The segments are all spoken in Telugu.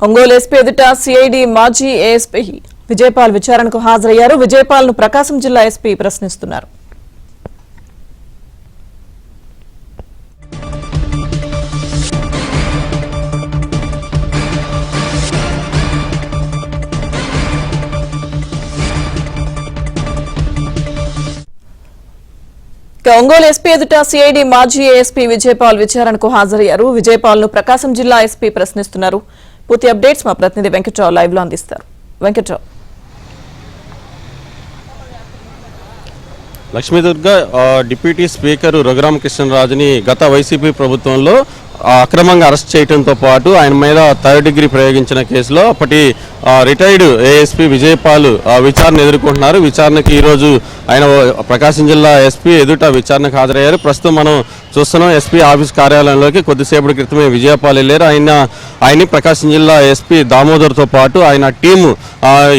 ఒంగోలు ఎస్పీ ఎదుట సిఐడి మాజీ ఏఎస్పీ విజయపాల్ విచారణకు హాజరయ్యారు. విజయపాల్ ను ప్రకాశం జిల్లా ఎస్పీ ప్రశ్నిస్తున్నారు. ఒంగోలు ఎస్పీ ఎదుట సిఐడి మాజీ ఏఎస్పీ విజయపాల్ విచారణకు హాజరయ్యారు. విజయపాల్ ను ప్రకాశం జిల్లా ఎస్పీ ప్రశ్నిస్తున్నారు. పూర్తి అప్డేట్స్ మా ప్రతినిధి వెంకట్రావు లైవ్ లో అందిస్తారు. వెంకట్రావు. లక్ష్మీదుర్గ డిప్యూటీ స్పీకర్ రఘురామకృష్ణరాజుని గత వైసీపీ ప్రభుత్వంలో అక్రమంగా అరెస్ట్ చేయడంతో పాటు ఆయన మీద థర్డ్ డిగ్రీ ప్రయోగించిన కేసులో అప్పటి రిటైర్డ్ ఏఎస్పీ విజయపాల్ విచారణ ఎదుర్కొంటున్నారు. విచారణకి ఈరోజు ఆయన ప్రకాశం జిల్లా ఎస్పీ ఎదుట విచారణకు హాజరయ్యారు. ప్రస్తుతం మనం చూస్తున్నాం ఎస్పీ ఆఫీస్ కార్యాలయంలోకి కొద్దిసేపటి క్రితమే విజయపాల్ వెళ్ళారు. ఆయన్ని ప్రకాశం జిల్లా ఎస్పీ దామోదర్తో పాటు ఆయన టీము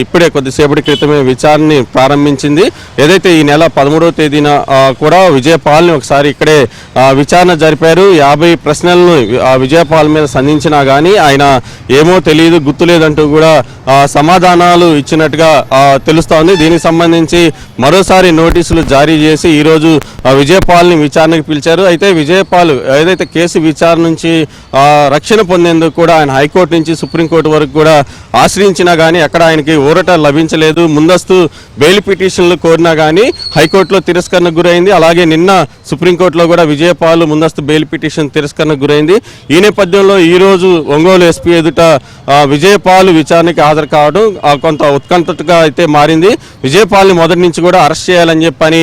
ఇప్పుడే కొద్దిసేపటి క్రితమే విచారణని ప్రారంభించింది. ఏదైతే ఈ నెల 13వ తేదీన కూడా విజయపాల్ని ఒకసారి ఇక్కడే విచారణ జరిపారు. 50 ప్రశ్నలను విజయపాల్ మీద సంధించినా కానీ ఆయన ఏమో తెలియదు గుర్తులేదంటూ కూడా సమాధానాలు ఇచ్చినట్టుగా తెలుస్తోంది. దీనికి సంబంధించి మరోసారి నోటీసులు జారీ చేసి ఈరోజు విజయపాల్ని విచారణకు పిలిచారు. అయితే విజయపాల్ ఏదైతే కేసు విచారణ నుంచి రక్షణ పొందేందుకు కూడా ఆయన హైకోర్టు నుంచి సుప్రీంకోర్టు వరకు కూడా ఆశ్రయించినా కానీ ఎక్కడ ఆయనకి ఊరట లభించలేదు. ముందస్తు బెయిల్ పిటిషన్లు కోరినా కానీ హైకోర్టులో తిరస్కరణకు గురైంది. అలాగే నిన్న సుప్రీంకోర్టులో కూడా విజయపాల్ ముందస్తు బెయిల్ పిటిషన్ తిరస్కరణకు గురైంది. ఈ నేపథ్యంలో ఈరోజు ఒంగోలు ఎస్పీ ఎదుట విజయపాల్ విచారణకి హాజరు కావడం కొంత ఉత్కంఠగా అయితే మారింది. విజయపాల్ని మొదటి నుంచి కూడా అరెస్ట్ చేయాలని చెప్పని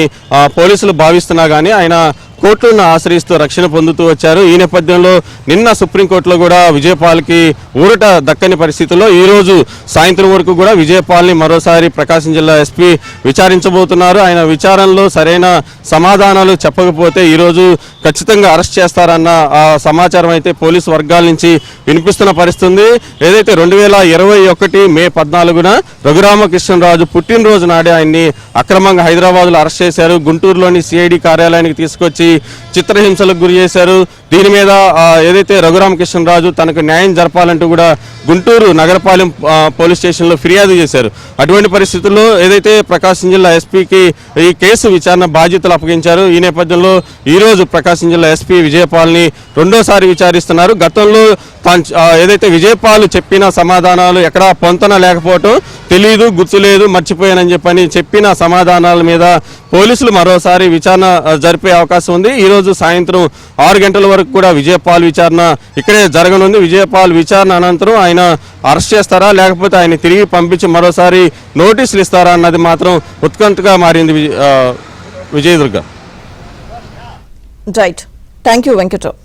పోలీసులు భావిస్తున్నా కానీ ఆయన కోర్టులను ఆశ్రయిస్తూ రక్షణ పొందుతూ వచ్చారు. ఈ నేపథ్యంలో నిన్న సుప్రీంకోర్టులో కూడా విజయపాల్కి ఊరట దక్కని పరిస్థితుల్లో ఈరోజు సాయంత్రం వరకు కూడా విజయపాల్ని మరోసారి ప్రకాశం జిల్లా ఎస్పీ విచారించబోతున్నారు. ఆయన విచారణలో సరైన సమాధానాలు చెప్పకపోతే ఈరోజు ఖచ్చితంగా అరెస్ట్ చేస్తారన్న సమాచారం అయితే పోలీసు వర్గాల నుంచి వినిపిస్తున్న పరిస్థితుంది. ఏదైతే 2021 మే 14న రఘురామకృష్ణరాజు పుట్టినరోజు నాడే ఆయన్ని అక్రమంగా హైదరాబాద్లో అరెస్ట్ చేశారు. గుంటూరులోని సిఐడి కార్యాలయానికి తీసుకొచ్చి చిత్రహింసలకు గురి చేశారు. దీని మీద ఏదైతే రఘురామకృష్ణరాజు తనకు న్యాయం జరపాలంటూ కూడా గుంటూరు నగరపాలెం పోలీస్ స్టేషన్లో ఫిర్యాదు చేశారు. అటువంటి పరిస్థితుల్లో ఏదైతే ప్రకాశం జిల్లా ఎస్పీకి ఈ కేసు విచారణ బాధ్యతలు అప్పగించారు. ఈ నేపథ్యంలో ఈరోజు ప్రకాశం జిల్లా ఎస్పీ విజయపాల్ని రెండోసారి విచారిస్తున్నారు. గతంలో ఏదైతే విజయపాల్ చెప్పిన సమాధానాలు ఎక్కడా పొంతన లేకపోవటం, తెలియదు గుర్తులేదు మర్చిపోయానని చెప్పిన సమాధానాల మీద పోలీసులు మరోసారి విచారణ జరిపే అవకాశం ఉంది. ఈరోజు సాయంత్రం 6 గంటల వరకు కూడా విజయపాల్ విచారణ ఇక్కడే జరగనుంది. విజయపాల్ విచారణ అనంతరం ఆయన అరెస్ట్ చేస్తారా లేకపోతే ఆయన తిరిగి పంపించి మరోసారి నోటీసులు ఇస్తారా అన్నది మాత్రం ఉత్కంఠగా మారింది. Vijayadurga. Right, thank you Venkatrao.